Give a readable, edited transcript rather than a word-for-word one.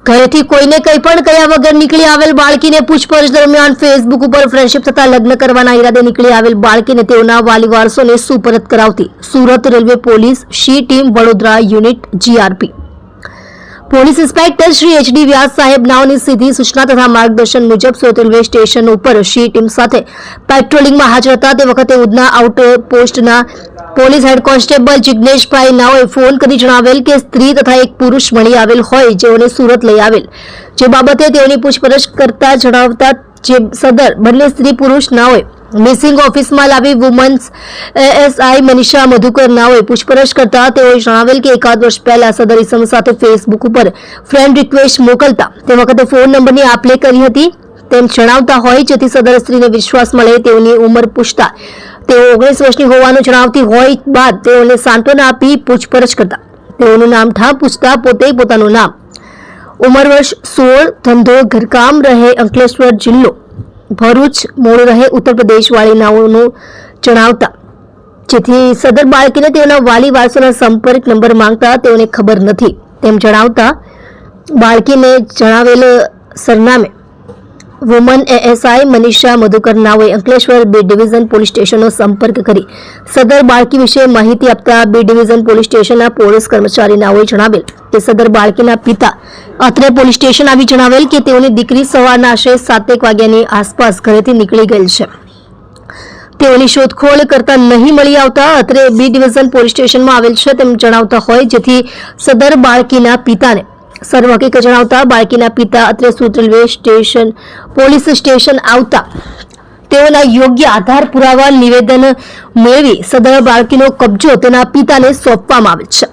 ઘરેથી કોઈને કંઈ પણ કહ્યા વગર નીકળી આવેલ બાળકીને પૂછપરછ દરમિયાન ફેસબુક ઉપર ફ્રેન્ડશિપ થતા લગ્ન કરવાના ઈરાદે નીકળી આવેલ બાળકીને તેઓના વાલી વારસોને સુપરત કરાવતી Surat railway police she team Vadodara unit GRP police inspector Shri HD Vyas સાહેબ નાઓની સીધી સૂચના તથા માર્ગદર્શન મુજબ સુરત રેલવે સ્ટેશન ઉપર શી ટીમ સાથે પેટ્રોલિંગમાં હાજર હતા તે વખતે ઉધના આઉટપોસ્ટના પોલીસ હેડ કોન્સ્ટેબલ જિગ્નેશભાઈ નાઓએ ફોન કરી જણાવેલ કે સ્ત્રી તથા એક પુરુષ મળી આવેલ હોય જેઓને સુરત લઈ આવેલ, જે બાબતે તેઓની પૂછપરછ કરતા જણાવતા જે સદર બંને સ્ત્રી પુરુષ નાઓએ મિસિંગ ઓફિસમાં લાવી વુમન્સ એએસઆઈ મનીષા મધુકર નાઓએ પૂછપરછ કરતા તેઓએ જણાવેલ કે એકાદ વર્ષ પહેલા સદર ઇસમ સાથે ફેસબુક ઉપર ફ્રેન્ડ રિક્વેસ્ટ મોકલતા તે વખતે ફોન નંબરની આપ-લે કરી હતી તેમ જણાવતા હોય, જેથી સદર સ્ત્રીને વિશ્વાસ મળે તેઓની ઉંમર પૂછતા તેઓ 19 વર્ષની હોવાનું જણાવતી હોય બાદ તેઓને સાંત્વના આપી પૂછપરછ કરતા તેઓનું નામ ઠામ પૂછતા પોતે પોતાનું નામ, ઉંમર વર્ષ 16, ધંધો ઘરકામ રહે અંકલેશ્વર જિલ્લો ભરૂચ, મૂળ રહે ઉત્તર પ્રદેશ વાળી નાઓનું જણાવતા, જેથી સદર બાળકીને તેઓના વાલી વારસોના સંપર્ક નંબર માંગતા તેઓને ખબર નથી તેમ જણાવતા બાળકીને જણાવેલ સરનામે વુમન એએસઆઈ મનીષા મધુકર નાઓએ અંકલેશ્વર બી ડિવિઝન પોલીસ સ્ટેશનનો સંપર્ક કરી સદર બાળકી વિશે માહિતી આપતા બી ડિવિઝન પોલીસ સ્ટેશનના પોલીસ કર્મચારી નાઓએ જણાવેલ કે સદર બાળકીના પિતા અત્રે પોલીસ સ્ટેશન આવી જણાવેલ કે તેઓની દીકરી સવારના આશરે 7 વાગ્યાની આસપાસ ઘરેથી નીકળી ગયેલ છે, તેઓની શોધખોળ કરતા નહીં મળી આવતા અત્રે બી ડિવિઝન પોલીસ સ્ટેશનમાં આવેલ છે તેમ જણાવતા હોય, જેથી સદર બાળકીના પિતાને સર્વ હકીકત જણાવતા બાળકીના પિતા અત્રે Surat railway station police station આવતા તેઓના યોગ્ય આધાર પુરાવા નિવેદન મેળવી સદર બાળકીનો કબજો તેના પિતાને સોંપવામાં આવેલ છે।